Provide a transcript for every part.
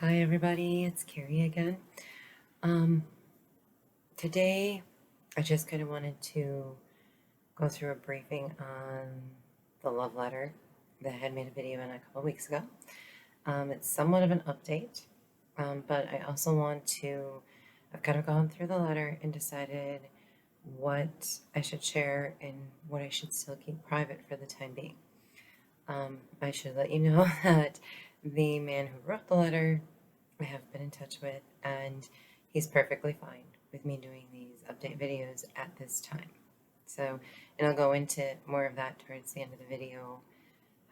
Hi everybody, it's Carrie again. Um, Today I just kind of wanted to go through a briefing on the love letter that I had made a video in a couple weeks ago. It's somewhat of an update, but I also I've kind of gone through the letter and decided what I should share and what I should still keep private for the time being. I should let you know that the man who wrote the letter I have been in touch with, and he's perfectly fine with me doing these update videos at this time. So, and I'll go into more of that towards the end of the video,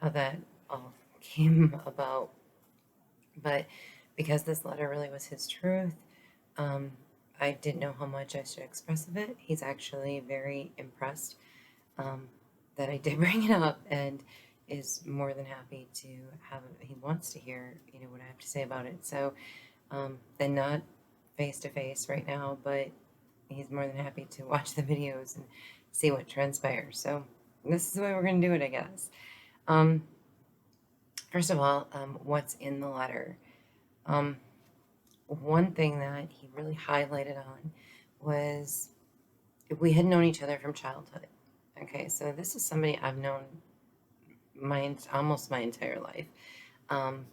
how that all came about. But because this letter really was his truth, um, I didn't know how much I should express of it. He's actually very impressed um, that I did bring it up and is more than happy to he wants to hear, what I have to say about it. So, and not face to face right now, but he's more than happy to watch the videos and see what transpires. So this is the way we're going to do it, I guess. Um, First of all, what's in the letter? Um, One thing that he really highlighted on was we had known each other from childhood. Okay, so this is somebody I've known almost my entire life, um,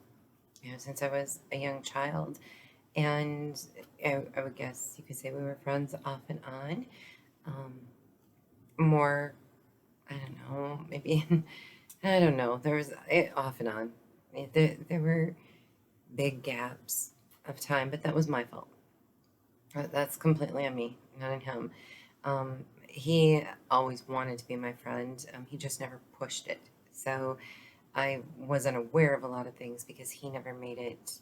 since I was a young child. And I would guess you could say we were friends off and on. Um, More, I don't know, maybe, I don't know. There was off and on. There were big gaps of time, but that was my fault. That's completely on me, not on him. He always wanted to be my friend. He just never pushed it. So I wasn't aware of a lot of things because he never made it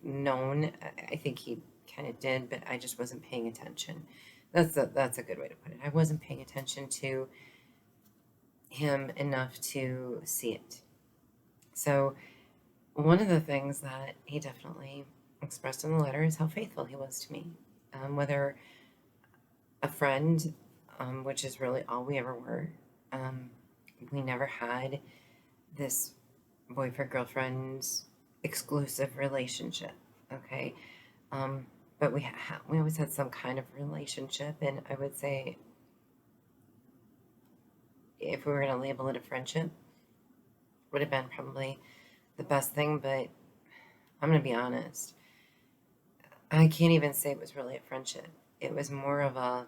known. I think he kind of did, but I just wasn't paying attention. That's a good way to put it. I wasn't paying attention to him enough to see it. So one of the things that he definitely expressed in the letter is how faithful he was to me. Whether a friend, which is really all we ever were. Um, we never had this boyfriend girlfriend exclusive relationship. Okay, um, but we always had some kind of relationship, and I would say if we were going to label it a friendship, would have been probably the best thing. But I'm going to be honest, I can't even say it was really a friendship. It was more of a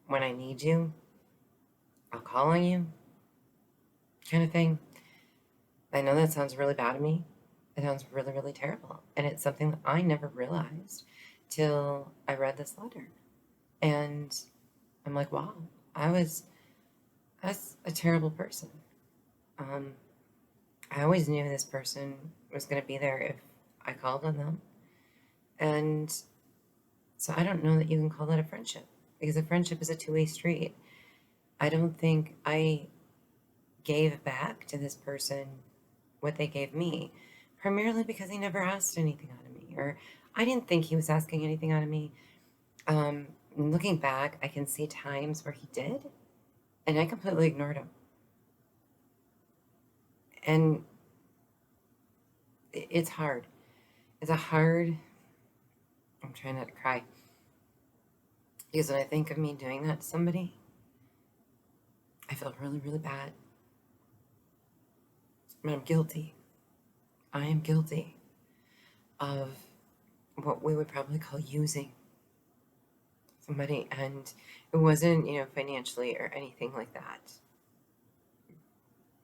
when I need you, I'll call on you kind of thing. I know that sounds really bad to me. It sounds really, really terrible. And it's something that I never realized till I read this letter. And I'm like, wow, I was that's a terrible person. Um, I always knew this person was going to be there if I called on them. And so I don't know that you can call that a friendship because a friendship is a two-way street. I don't think I gave back to this person what they gave me, primarily because he never asked anything out of me, or I didn't think he was asking anything out of me. Looking back, I can see times where he did, and I completely ignored him. And it's hard. It's a hard. I'm trying not to cry because when I think of me doing that to somebody, I feel really, really bad. I mean, I'm guilty. I am guilty of what we would probably call using somebody, and it wasn't, financially or anything like that.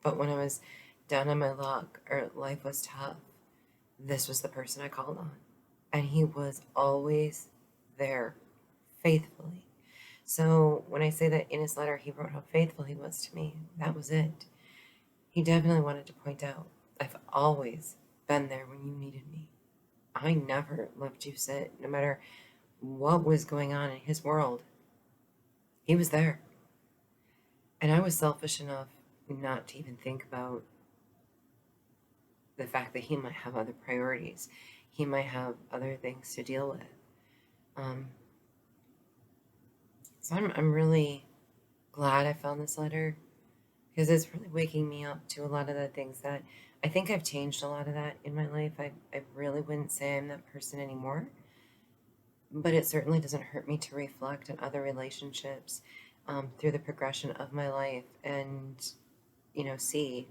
But when I was down on my luck or life was tough, this was the person I called on. And he was always there faithfully. So when I say that in his letter he wrote how faithful he was to me, that was it. He definitely wanted to point out, I've always been there when you needed me. I never left you sit, no matter what was going on in his world. He was there. And I was selfish enough not to even think about the fact that he might have other priorities. He might have other things to deal with. Um, so I'm really glad I found this letter. because it's really waking me up to a lot of the things that I think I've changed a lot of that in my life. I really wouldn't say I'm that person anymore, but it certainly doesn't hurt me to reflect on other relationships through the progression of my life and, see,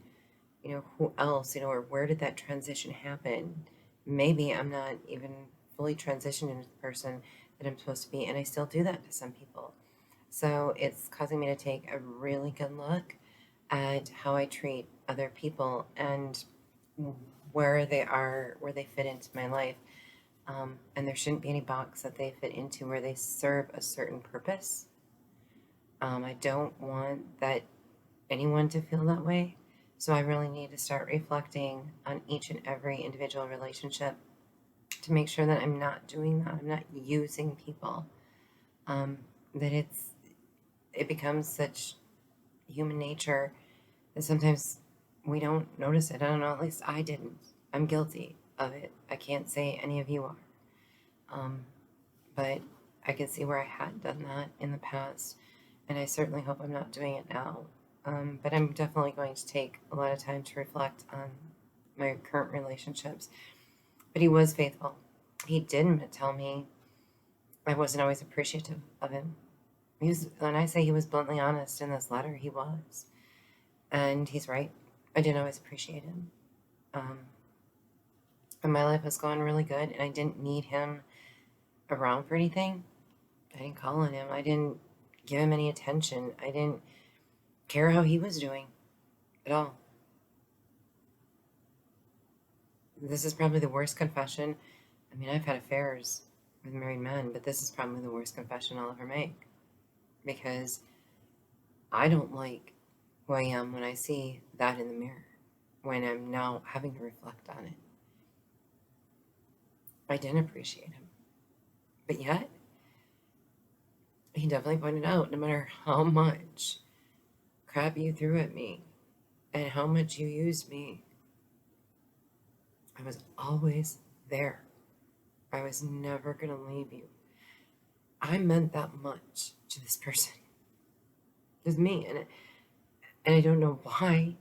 who else, or where did that transition happen? Maybe I'm not even fully transitioned into the person that I'm supposed to be, and I still do that to some people. So it's causing me to take a really good look at how I treat other people and where they are, where they fit into my life. And there shouldn't be any box that they fit into where they serve a certain purpose. I don't want that anyone to feel that way. So I really need to start reflecting on each and every individual relationship to make sure that I'm not doing that. I'm not using people. That it becomes such human nature that sometimes we don't notice it. I don't know, at least I didn't. I'm guilty of it. I can't say any of you are. But I can see where I had done that in the past, and I certainly hope I'm not doing it now. But I'm definitely going to take a lot of time to reflect on my current relationships. But he was faithful. He didn't tell me I wasn't always appreciative of him. When I say he was bluntly honest in this letter, he was. And he's right. I didn't always appreciate him. But my life was going really good, and I didn't need him around for anything. I didn't call on him. I didn't give him any attention. I didn't care how he was doing at all. This is probably the worst confession. I mean, I've had affairs with married men, but this is probably the worst confession I'll ever make because I don't like who I am when I see that in the mirror, when I'm now having to reflect on it. I didn't appreciate him. But yet, he definitely pointed out no matter how much crap you threw at me and how much you used me, I was always there. I was never going to leave you. I meant that much to this person. Just me. And I don't know why.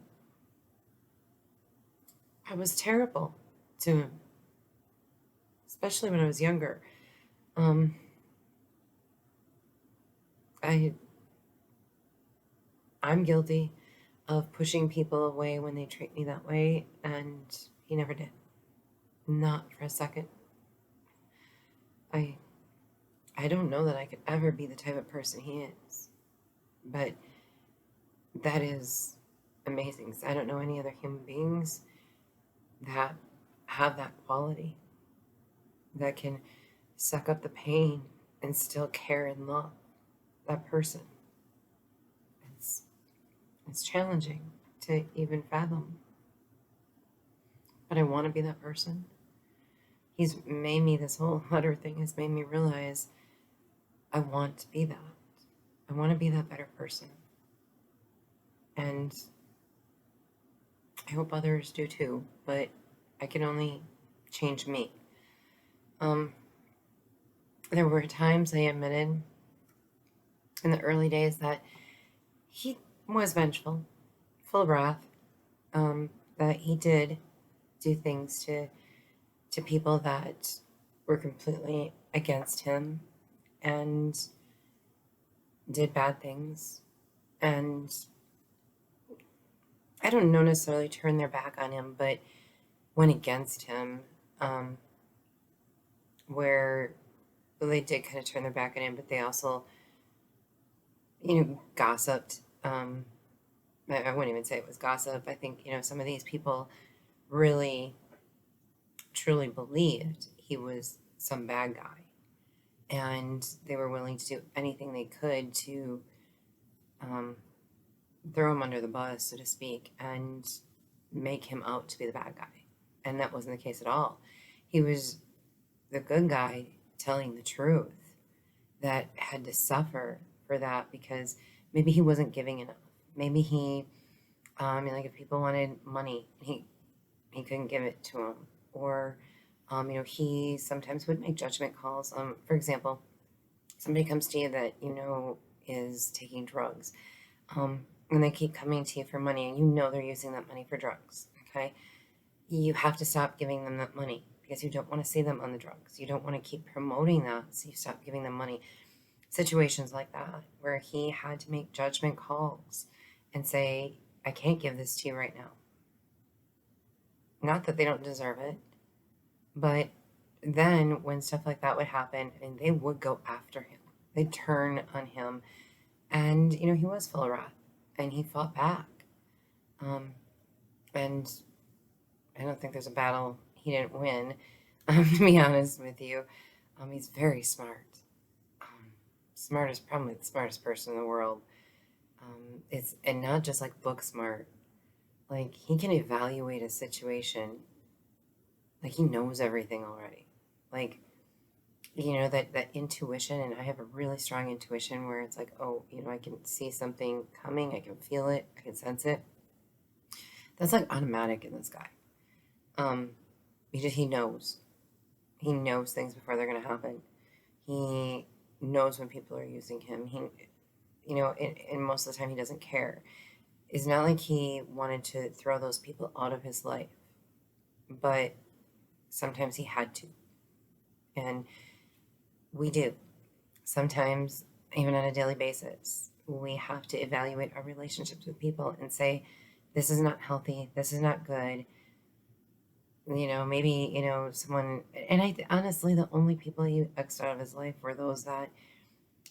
I was terrible to him, especially when I was younger. I I'm guilty of pushing people away when they treat me that way, and he never did. Not for a second. I I don't know that I could ever be the type of person he is, but that is amazing because I don't know any other human beings that have that quality that can suck up the pain and still care and love that person. It's it's challenging to even fathom, but I want to be that person. He's made me, this whole letter thing has made me realize I want to be that. I want to be that better person. And I hope others do too, but I can only change me. There were times I admitted in the early days that he was vengeful, full of wrath, that he did do things to people that were completely against him and did bad things. And I don't know necessarily turn their back on him, but went against him, where they did kind of turn their back on him, but they also, gossiped. I wouldn't even say it was gossip. I think, some of these people really, truly believed he was some bad guy. And they were willing to do anything they could to throw him under the bus, so to speak, and make him out to be the bad guy. And that wasn't the case at all. He was the good guy telling the truth that had to suffer for that because maybe he wasn't giving enough. Maybe he, like if people wanted money, he couldn't give it to them. Or, he sometimes would make judgment calls. For example, somebody comes to you that is taking drugs. when they keep coming to you for money and you know they're using that money for drugs, okay? You have to stop giving them that money because you don't want to see them on the drugs. You don't want to keep promoting that, so you stop giving them money. Situations like that where he had to make judgment calls and say, I can't give this to you right now. Not that they don't deserve it, but then when stuff like that would happen, and they would go after him, they'd turn on him. And, he was full of wrath and he fought back. And I don't think there's a battle he didn't win, to be honest with you. He's very smart. Probably the smartest person in the world. And not just like book smart. Like he can evaluate a situation. Like he knows everything already. Like, that intuition, and I have a really strong intuition where it's like, oh, I can see something coming, I can feel it, I can sense it. That's like automatic in this guy. He knows. He knows things before they're gonna happen. He knows when people are using him. And most of the time he doesn't care. It's not like he wanted to throw those people out of his life, but sometimes he had to. And we do. Sometimes, even on a daily basis, we have to evaluate our relationships with people and say, this is not healthy, this is not good. Maybe, someone, and honestly, the only people he X'd out of his life were those that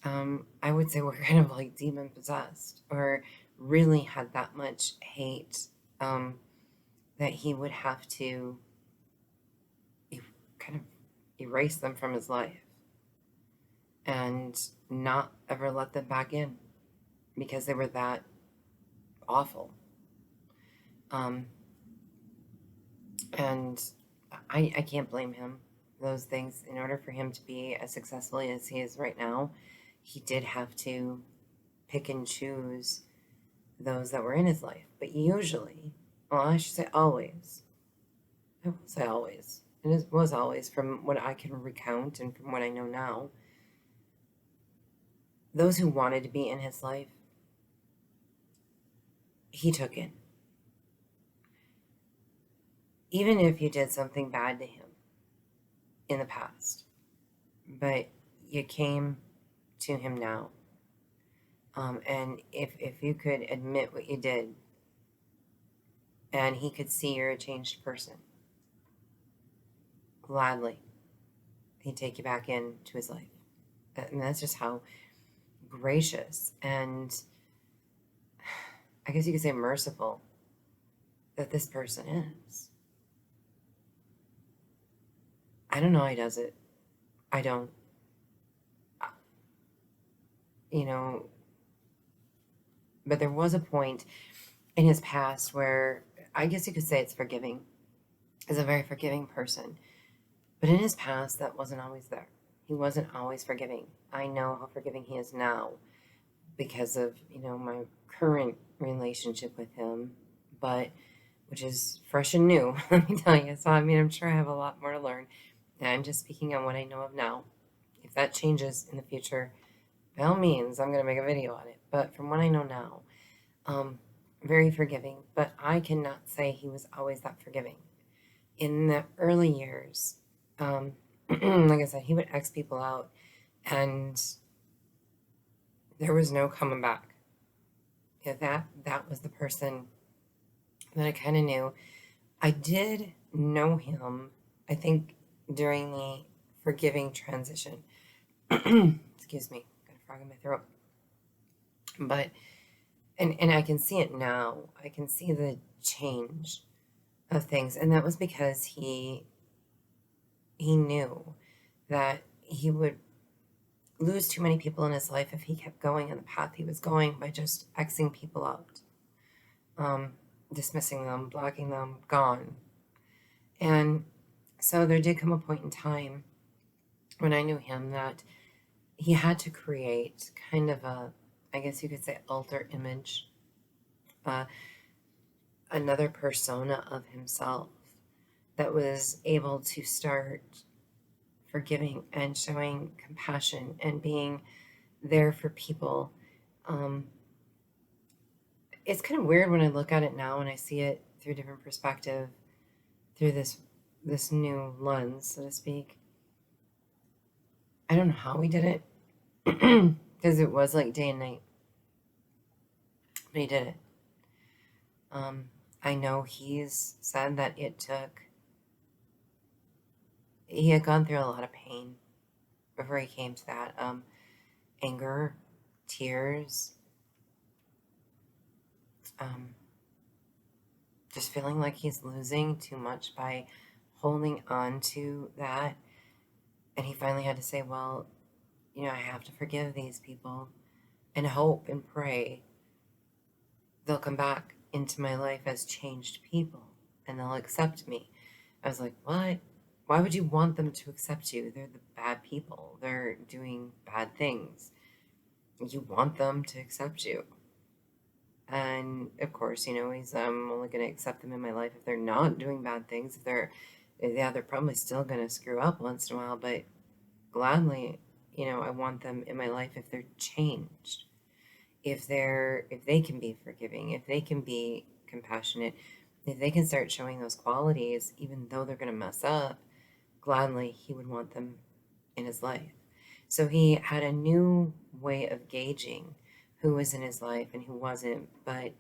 I would say were kind of like demon possessed or really had that much hate that he would have to kind of erase them from his life and not ever let them back in because they were that awful. And I can't blame him. Those things, in order for him to be as successful as he is right now, he did have to pick and choose those that were in his life. But usually, well, I should say always, I will say always, and it was always from what I can recount and from what I know now, those who wanted to be in his life, he took in. Even if you did something bad to him in the past, but you came to him now. And if you could admit what you did and he could see you're a changed person, gladly, he'd take you back into his life. And that's just how gracious and I guess you could say merciful that this person is. I don't know how he does it. I don't. But there was a point in his past where I guess you could say it's forgiving. He's a very forgiving person. But in his past, that wasn't always there. He wasn't always forgiving. I know how forgiving he is now because of, my current relationship with him, which is fresh and new, let me tell you. So, I'm sure I have a lot more to learn. And I'm just speaking on what I know of now. If that changes in the future, by all means, I'm going to make a video on it. But from what I know now, very forgiving. But I cannot say he was always that forgiving. In the early years, like I said, he would X people out, and there was no coming back. Yeah, that was the person that I kind of knew. I did know him, I think, during the forgiving transition. Excuse me, got a frog in my throat. But, and I can see it now. I can see the change of things. And that was because he knew that he would lose too many people in his life if he kept going on the path he was going by just Xing people out, dismissing them, blocking them, gone. And so there did come a point in time when I knew him that he had to create kind of I guess you could say, alter image, another persona of himself that was able to start forgiving and showing compassion and being there for people. It's kind of weird when I look at it now and I see it through a different perspective, through this new lens, so to speak. I don't know how he did it because it was like day and night, but he did it. Um, I know he's said that he had gone through a lot of pain before he came to that. Anger, tears, um, just feeling like he's losing too much by holding on to that. And he finally had to say, well, I have to forgive these people and hope and pray they'll come back into my life as changed people and they'll accept me. I was like, what? Why would you want them to accept you? They're the bad people. They're doing bad things. You want them to accept you. And of course, he's only going to accept them in my life if they're not doing bad things. They're probably still going to screw up once in a while, but gladly, I want them in my life if they're changed, if they can be forgiving, if they can be compassionate, if they can start showing those qualities, even though they're going to mess up, gladly he would want them in his life. So he had a new way of gauging who was in his life and who wasn't. But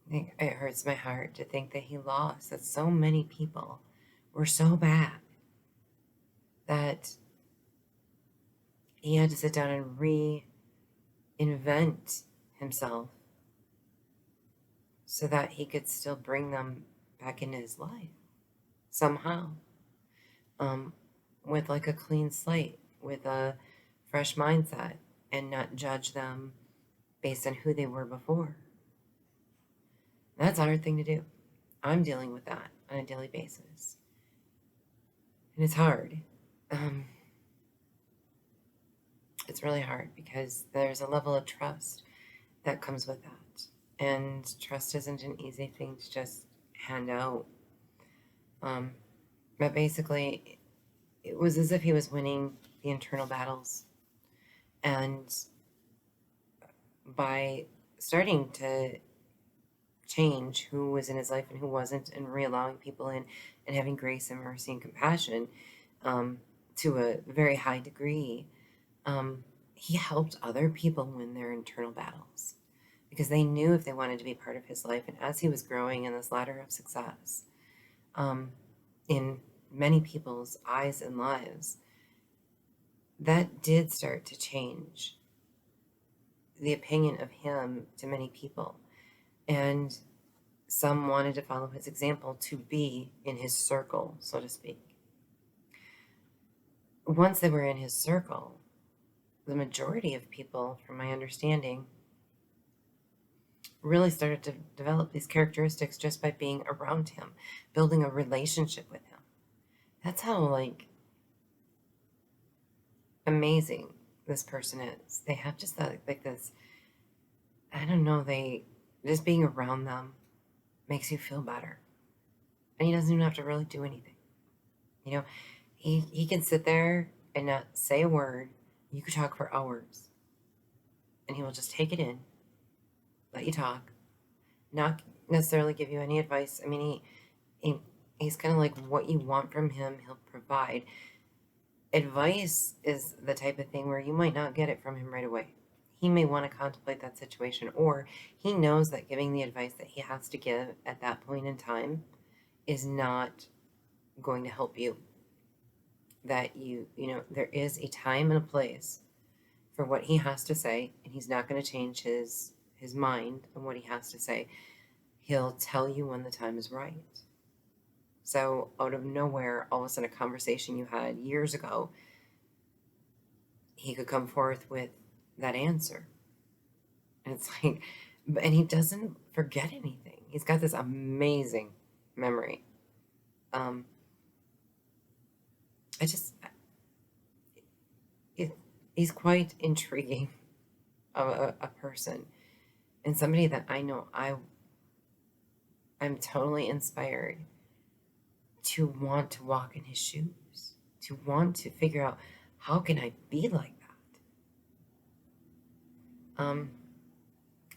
it hurts my heart to think that he lost, that so many people were so bad that he had to sit down and reinvent himself so that he could still bring them back into his life somehow, with like a clean slate, with a fresh mindset, and not judge them based on who they were before. That's a hard thing to do. I'm dealing with that on a daily basis. And it's hard. It's really hard because there's a level of trust that comes with that. And trust isn't an easy thing to just hand out. But basically, it was as if he was winning the internal battles. And by starting to change who was in his life and who wasn't, and re-allowing people in, and having grace and mercy and compassion to a very high degree, he helped other people win their internal battles because they knew if they wanted to be part of his life. And as he was growing in this ladder of success, in many people's eyes and lives, that did start to change the opinion of him to many people. And some wanted to follow his example to be in his circle, so to speak. Once they were in his circle, the majority of people, from my understanding, really started to develop these characteristics just by being around him, building a relationship with him. That's how, amazing this person is. They have just that, this, I don't know, just being around them makes you feel better. And he doesn't even have to really do anything. He can sit there and not say a word. You could talk for hours. And he will just take it in, let you talk, not necessarily give you any advice. I mean, he's kind of like what you want from him, he'll provide. Advice is the type of thing where you might not get it from him right away. He may want to contemplate that situation, or he knows that giving the advice that he has to give at that point in time is not going to help you. That there is a time and a place for what he has to say, and he's not going to change his mind on what he has to say. He'll tell you when the time is right. So out of nowhere, all of a sudden, a conversation you had years ago, he could come forth with that answer. And it's like, and he doesn't forget anything. He's got this amazing memory. He's quite intriguing of a person, and somebody that I know I'm totally inspired to want to walk in his shoes, to want to figure out how can I be like that.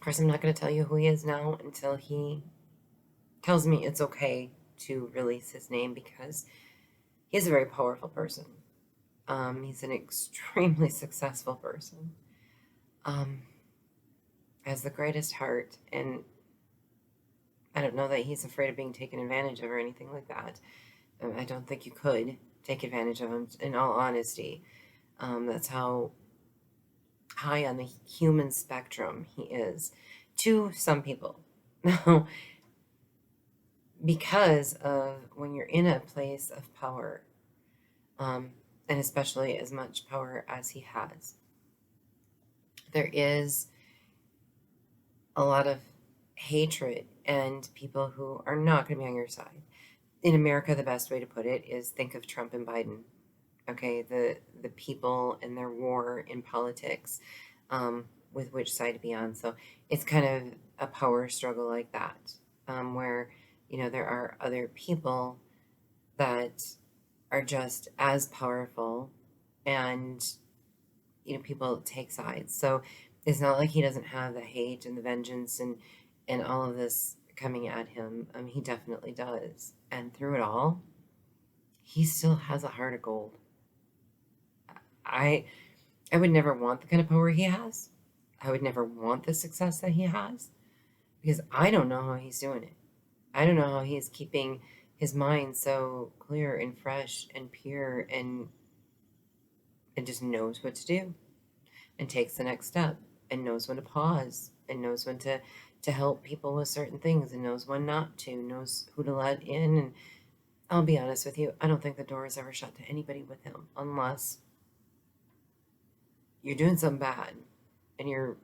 course, I'm not going to tell you who he is now until he tells me it's okay to release his name, because he's a very powerful person. He's an extremely successful person. Um, has the greatest heart, and I don't know that he's afraid of being taken advantage of or anything like that. I don't think you could take advantage of him, in all honesty. That's how high on the human spectrum he is to some people. Now, because of when you're in a place of power, and especially as much power as he has, there is a lot of hatred and people who are not going to be on your side. In America, the best way to put it is think of Trump and Biden. Okay, the people and their war in politics, with which side to be on. So it's kind of a power struggle like that, where there are other people that are just as powerful, and people take sides. So it's not like he doesn't have the hate and the vengeance and all of this coming at him. He definitely does, and through it all, he still has a heart of gold. I I would never want the kind of power he has. I would never want the success that he has, because I don't know how he's doing it. I don't know how he's keeping his mind so clear and fresh and pure, and just knows what to do and takes the next step and knows when to pause and knows when to help people with certain things and knows when not to, knows who to let in. And I'll be honest with you, I don't think the door is ever shut to anybody with him, unless you're doing something bad and you're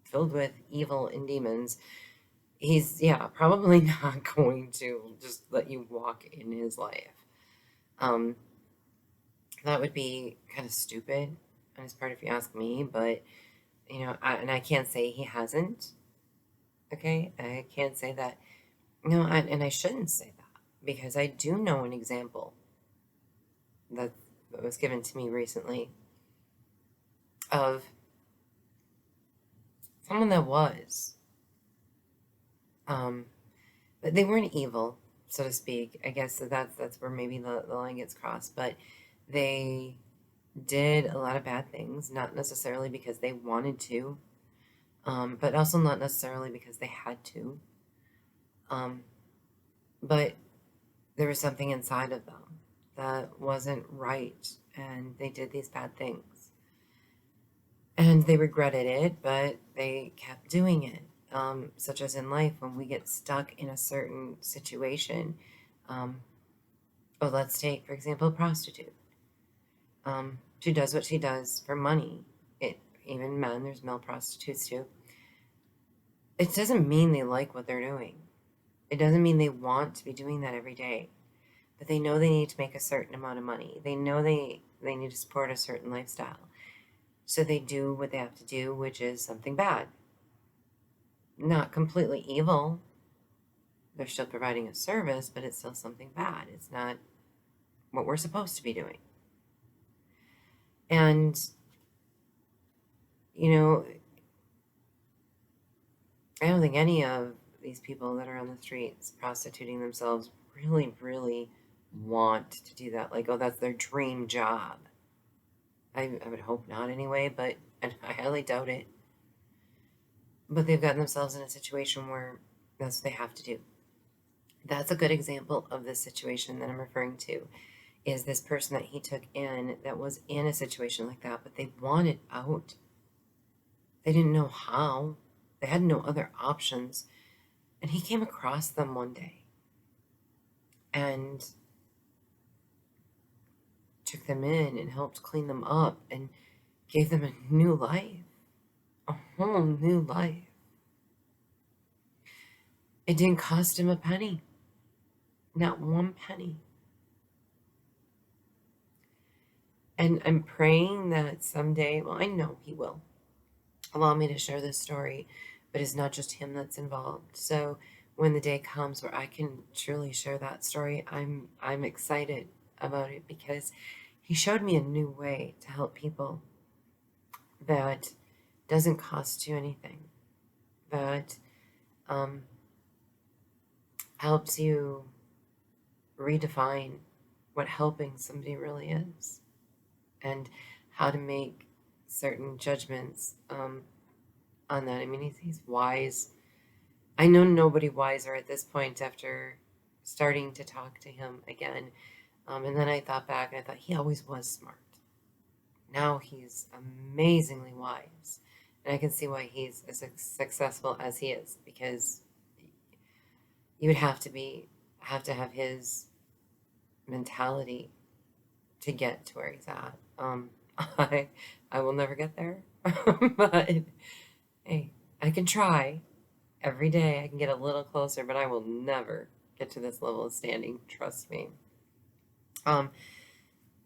filled with evil and demons. He's, yeah, probably not going to just let you walk in his life. Um, that would be kind of stupid on his part, if you ask me. But and I can't say he hasn't. Okay, I can't say that. No, and I shouldn't say that, because I do know an example that was given to me recently of someone that was, but they weren't evil, so to speak. I guess that's where maybe the line gets crossed. But they did a lot of bad things, not necessarily because they wanted to, but also not necessarily because they had to. Um, but there was something inside of them that wasn't right, and they did these bad things. And they regretted it, but they kept doing it. Such as in life, when we get stuck in a certain situation. Let's take, for example, a prostitute. She does what she does for money. Even men, there's male prostitutes too. It doesn't mean they like what they're doing. It doesn't mean they want to be doing that every day. But they know they need to make a certain amount of money. They know they need to support a certain lifestyle. So they do what they have to do, which is something bad. Not completely evil. They're still providing a service, but it's still something bad. It's not what we're supposed to be doing. And, I don't think any of these people that are on the streets prostituting themselves really, really want to do that. Like, oh, that's their dream job. I would hope not anyway, but I highly doubt it. But they've gotten themselves in a situation where that's what they have to do. That's a good example of this situation that I'm referring to, is this person that he took in that was in a situation like that, but they wanted out. They didn't know how. They had no other options. And he came across them one day and took them in and helped clean them up and gave them a new life, a whole new life. It didn't cost him a penny, not one penny. And I'm praying that someday, well, I know he will allow me to share this story, but it's not just him that's involved. So when the day comes where I can truly share that story, I'm excited about it, because he showed me a new way to help people that doesn't cost you anything. that um, helps you redefine what helping somebody really is and how to make certain judgments on that. I mean, he's wise. I know nobody wiser at this point after starting to talk to him again. And then I thought back and I thought he always was smart. Now he's amazingly wise. And I can see why he's as successful as he is, because you would have to have his mentality to get to where he's at. I I will never get there, but hey, I can try. Every day I can get a little closer, but I will never get to this level of standing. Trust me. Um,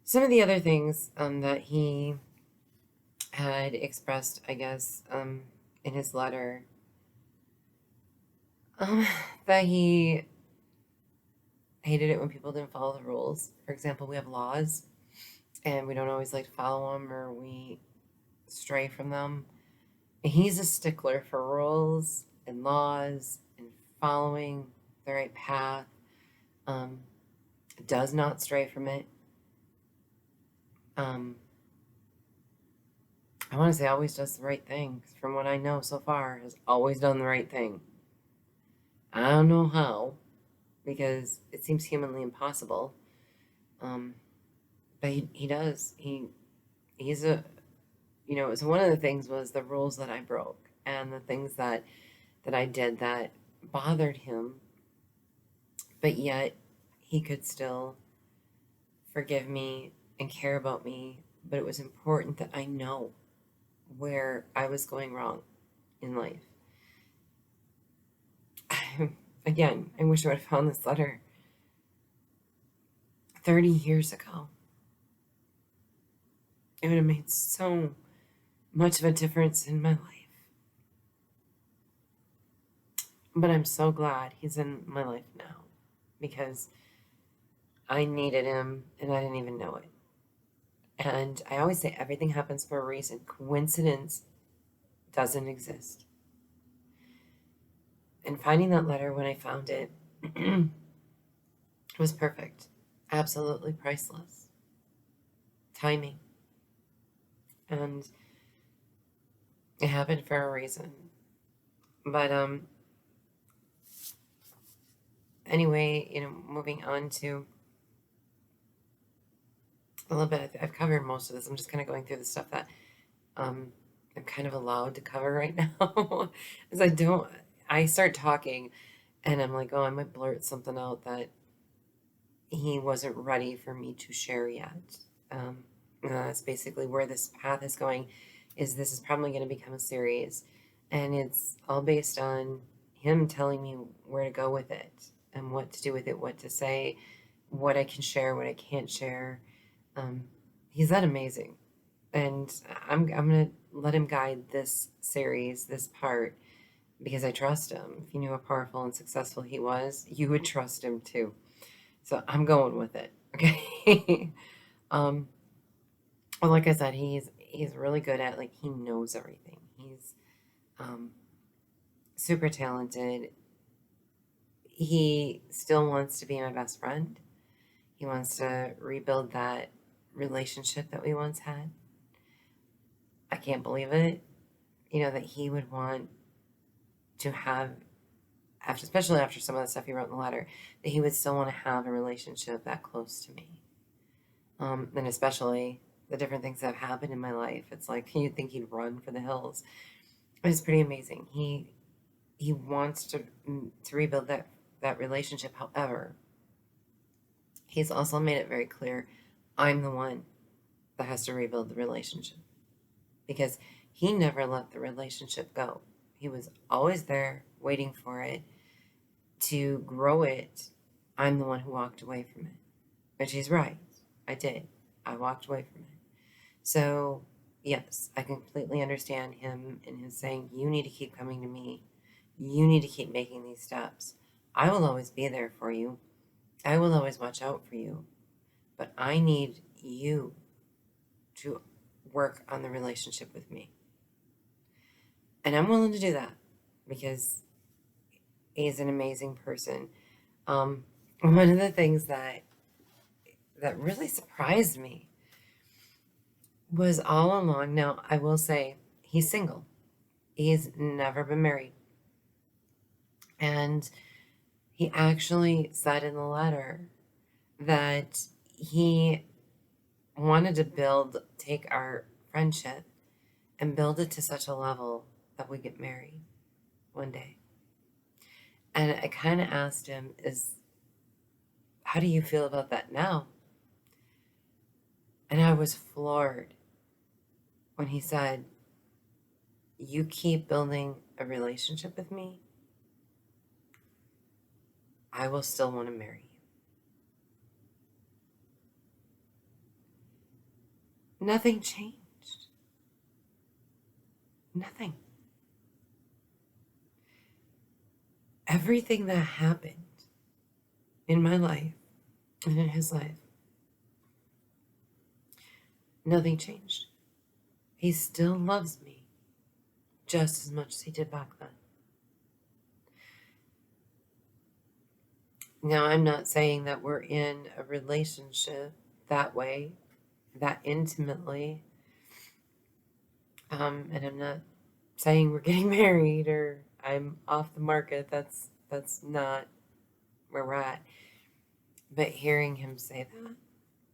some of the other things that he had expressed, I guess, in his letter, um, that he hated it when people didn't follow the rules. For example, we have laws and we don't always like to follow them, or we stray from them. And he's a stickler for rules and laws and following the right path. Um, does not stray from it. Um, I want to say always does the right thing. 'Cause from what I know so far, has always done the right thing. I don't know how, because it seems humanly impossible. Um, but he does. He's a, so one of the things was the rules that I broke and the things that I did that bothered him, but yet he could still forgive me and care about me. But it was important that I know where I was going wrong in life. Again, I wish I would have found this letter 30 years ago. It would have made so much of a difference in my life. But I'm so glad he's in my life now, because I needed him and I didn't even know it. And I always say everything happens for a reason. Coincidence doesn't exist. And finding that letter when I found it was perfect. Absolutely priceless. Timing. And it happened for a reason. But anyway, moving on to a little bit, I've covered most of this. I'm just kind of going through the stuff that I'm kind of allowed to cover right now. As I start talking and I'm like, oh, I might blurt something out that he wasn't ready for me to share yet. That's basically where this path is going. This is probably going to become a series, and it's all based on him telling me where to go with it and what to do with it, what to say, what I can share, what I can't share. He's that amazing, and I'm gonna let him guide this series, this part, because I trust him. If you knew how powerful and successful he was, you would trust him too. So I'm going with it. Okay. Well, like I said, he's really good at, like, he knows everything. He's super talented. He still wants to be my best friend. He wants to rebuild that relationship that we once had. I can't believe it, that he would want to have, especially after some of the stuff he wrote in the letter, that he would still want to have a relationship that close to me. And especially the different things that have happened in my life. It's like, you'd think he'd run for the hills. It's pretty amazing. He wants to rebuild that relationship. However, he's also made it very clear, I'm the one that has to rebuild the relationship, because he never let the relationship go. He was always there waiting for it to grow it. I'm the one who walked away from it. But she's right. I did. I walked away from it. So, yes, I completely understand him and his saying, you need to keep coming to me. You need to keep making these steps. I will always be there for you. I will always watch out for you. But I need you to work on the relationship with me. And I'm willing to do that, because he's an amazing person. One of the things that really surprised me was all along. Now, I will say he's single. He's never been married. And he actually said in the letter that he wanted to take our friendship and build it to such a level that we get married one day. And I kind of asked him, how do you feel about that now? And I was floored when he said, you keep building a relationship with me, I will still want to marry you. Nothing changed. Nothing. Everything that happened in my life and in his life, nothing changed. He still loves me just as much as he did back then. Now, I'm not saying that we're in a relationship that way, that intimately. And I'm not saying we're getting married or I'm off the market. That's not where we're at. But hearing him say that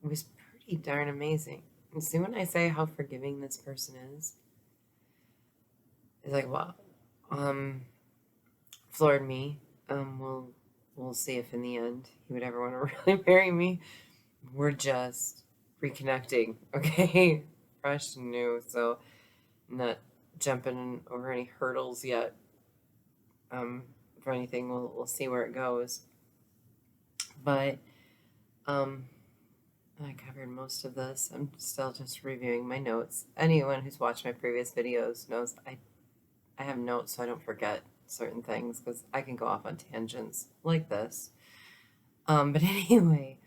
was pretty darn amazing. And see, when I say how forgiving this person is, it's like, wow, floored me. We'll see if in the end he would ever want to really marry me. We're just reconnecting, okay? Fresh and new, so I'm not jumping over any hurdles yet. For anything, we'll see where it goes. But I covered most of this. I'm still just reviewing my notes. Anyone who's watched my previous videos knows I have notes so I don't forget certain things because I can go off on tangents like this. But anyway,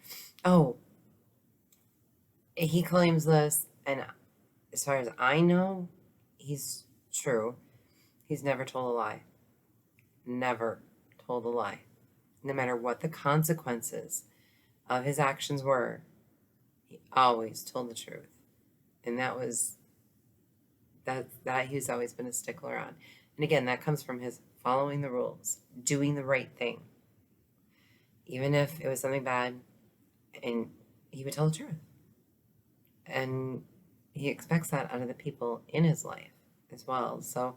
he claims this, and as far as I know, he's true. He's never told a lie. Never told a lie. No matter what the consequences of his actions were, he always told the truth. And that he's always been a stickler on. And again, that comes from his following the rules, doing the right thing. Even if it was something bad, and he would tell the truth. And he expects that out of the people in his life as well. So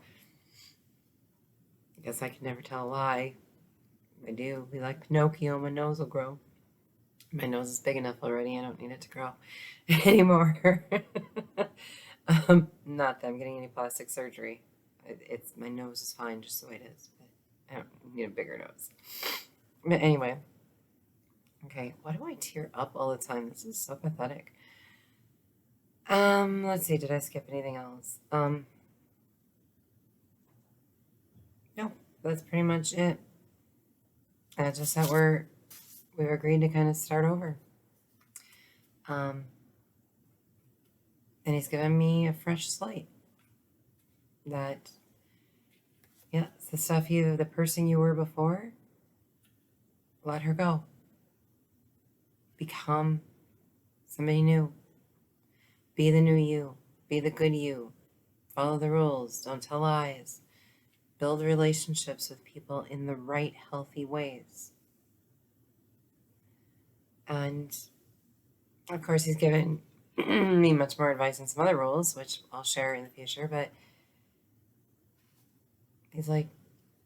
I guess I can never tell a lie. I do. Be like Pinocchio, my nose will grow. My nose is big enough already. I don't need it to grow anymore. Not that I'm getting any plastic surgery. It's my nose is fine just the way it is. But I don't need a bigger nose. But anyway. Okay, why do I tear up all the time? This is so pathetic. Let's see, did I skip anything else? No, that's pretty much it. Just that we've agreed to kind of start over. And he's given me a fresh slate. That, yeah, it's the person you were before, let her go. Become somebody new. Be the new you. Be the good you. Follow the rules. Don't tell lies. Build relationships with people in the right, healthy ways. And, of course, he's given me much more advice on some other rules, which I'll share in the future, but he's like,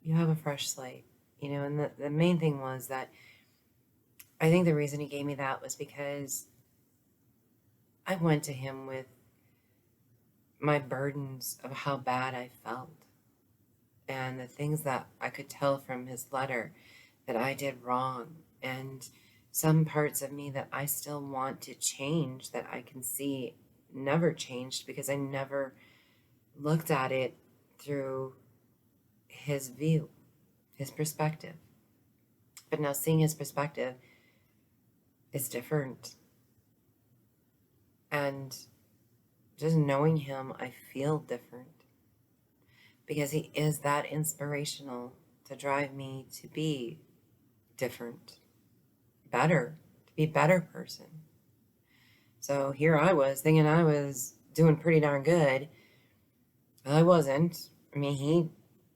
you have a fresh slate, and the main thing was that I think the reason he gave me that was because I went to him with my burdens of how bad I felt and the things that I could tell from his letter that I did wrong, and some parts of me that I still want to change that I can see never changed because I never looked at it through his view, his perspective. But now seeing his perspective is different. And just knowing him, I feel different. because he is that inspirational to drive me to be different, better, to be a better person. So here I was thinking I was doing pretty darn good. I wasn't. I mean,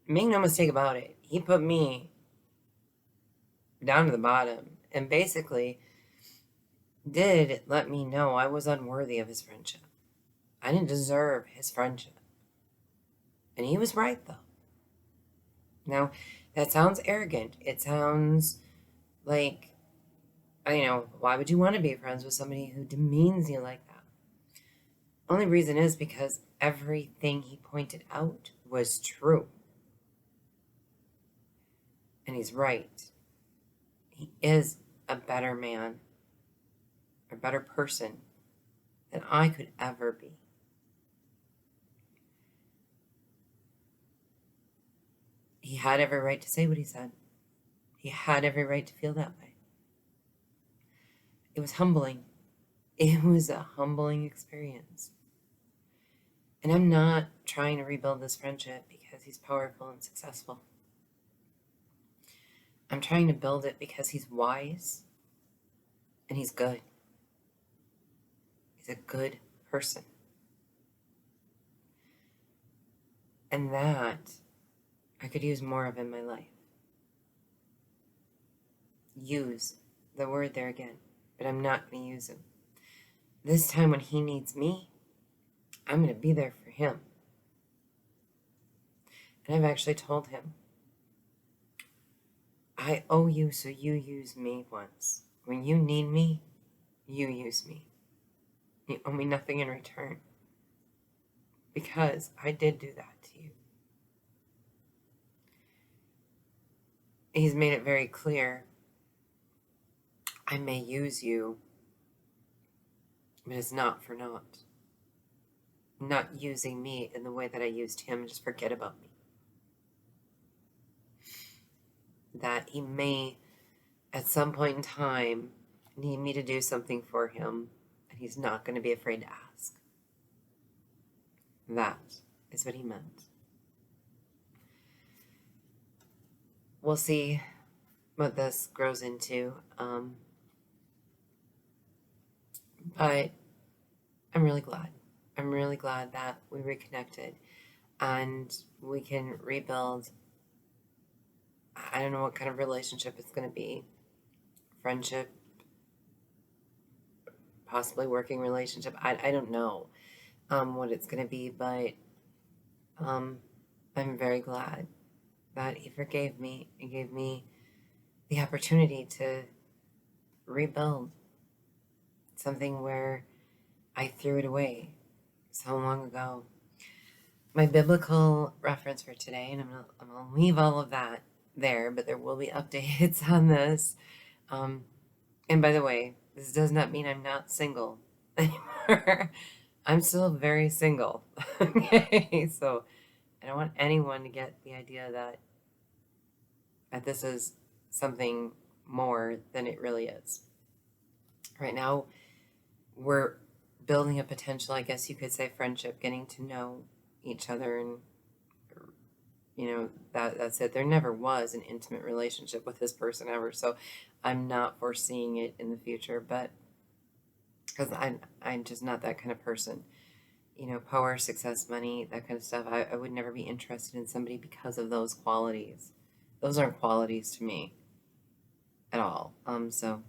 make no mistake about it, he put me down to the bottom and basically did let me know I was unworthy of his friendship. I didn't deserve his friendship. And he was right, though. Now, that sounds arrogant. It sounds like, why would you want to be friends with somebody who demeans you like that? Only reason is because everything he pointed out was true. And he's right. He is a better man, a better person than I could ever be. He had every right to say what he said. He had every right to feel that way. It was humbling. It was a humbling experience. And I'm not trying to rebuild this friendship because he's powerful and successful. I'm trying to build it because he's wise and he's good. He's a good person. And that I could use more of in my life. Use the word there again, but I'm not going to use him. This time when he needs me, I'm going to be there for him. And I've actually told him, I owe you, so you use me once. When you need me, you use me. You owe me nothing in return. Because I did do that to you. He's made it very clear, I may use you, but it's not for naught. Not using me in the way that I used him, just forget about me. That he may, at some point in time, need me to do something for him, and he's not going to be afraid to ask. That is what he meant. We'll see what this grows into. But I'm really glad. I'm really glad that we reconnected and we can rebuild. I don't know what kind of relationship it's going to be. Friendship, possibly working relationship. I don't know what it's going to be, but I'm very glad that he forgave me and gave me the opportunity to rebuild something where I threw it away so long ago. My biblical reference for today, and I'm gonna leave all of that there, but there will be updates on this. And by the way, this does not mean I'm not single anymore. I'm still very single. Okay, so I don't want anyone to get the idea that this is something more than it really is. Right now, we're building a potential, I guess you could say, friendship, getting to know each other, and that's it. There never was an intimate relationship with this person ever, so I'm not foreseeing it in the future, but because I'm just not that kind of person. Power, success, money, that kind of stuff. I would never be interested in somebody because of those qualities. Those aren't qualities to me at all. So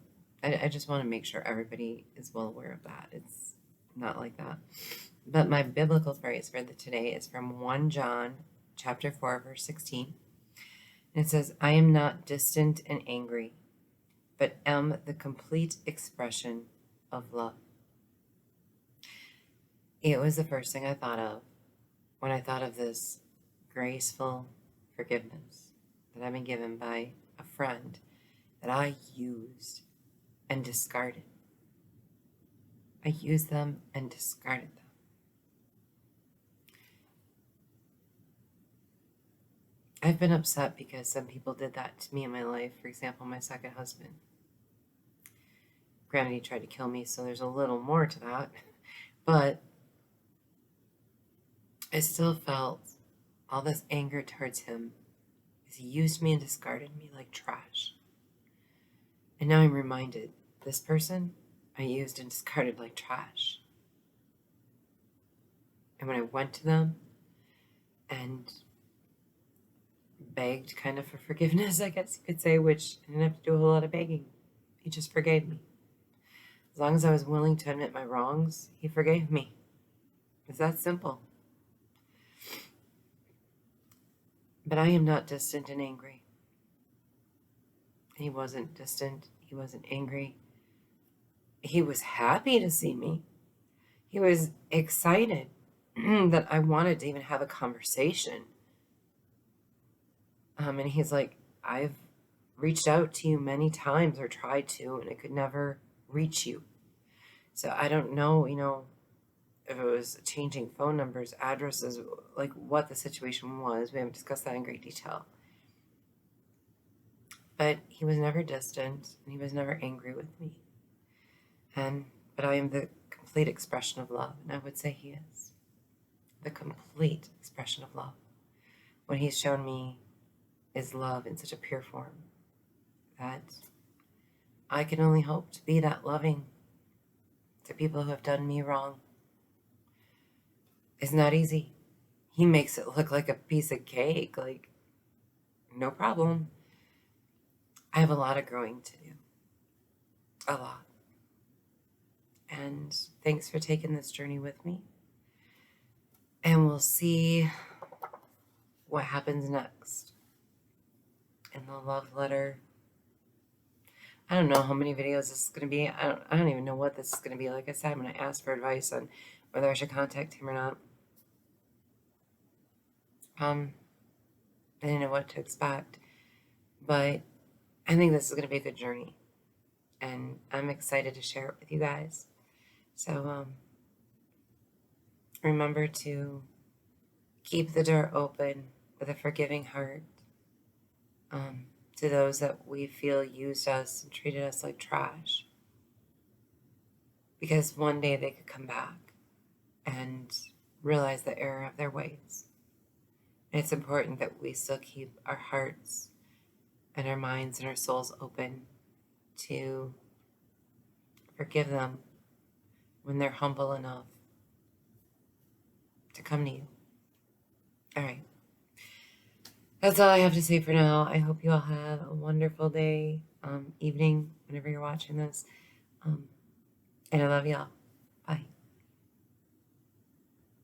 I just want to make sure everybody is well aware of that. It's not like that. But my biblical phrase for today is from 1 John chapter 4, verse 16. And it says, I am not distant and angry, but am the complete expression of love. It was the first thing I thought of when I thought of this graceful forgiveness that I've been given by a friend that I used and discarded. I used them and discarded them. I've been upset because some people did that to me in my life. For example, my second husband. Granted, he tried to kill me, so there's a little more to that. But I still felt all this anger towards him is he used me and discarded me like trash. And now I'm reminded, this person I used and discarded like trash. And when I went to them and begged kind of for forgiveness, I guess you could say, which I didn't have to do a whole lot of begging. He just forgave me. As long as I was willing to admit my wrongs, he forgave me. It's that simple. But I am not distant and angry. He wasn't distant. He wasn't angry. He was happy to see me. He was excited that I wanted to even have a conversation. And he's like, I've reached out to you many times or tried to, and I could never reach you. So I don't know, if it was changing phone numbers, addresses, like what the situation was. We haven't discussed that in great detail. But he was never distant, and he was never angry with me. But I am the complete expression of love, and I would say he is the complete expression of love. What he's shown me is love in such a pure form that I can only hope to be that loving to people who have done me wrong. It's not easy. He makes it look like a piece of cake, like, no problem. I have a lot of growing to do. A lot. And thanks for taking this journey with me. And we'll see what happens next in the love letter. I don't know how many videos this is going to be. I don't even know what this is going to be. Like I said, I'm going to ask for advice on whether I should contact him or not. I didn't know what to expect, but I think this is going to be a good journey, and I'm excited to share it with you guys. So remember to keep the door open with a forgiving heart to those that we feel used us and treated us like trash, because one day they could come back and realize the error of their ways. And it's important that we still keep our hearts and our minds and our souls open to forgive them when they're humble enough to come to you. All right. That's all I have to say for now. I hope you all have a wonderful day, evening, whenever you're watching this. And I love y'all.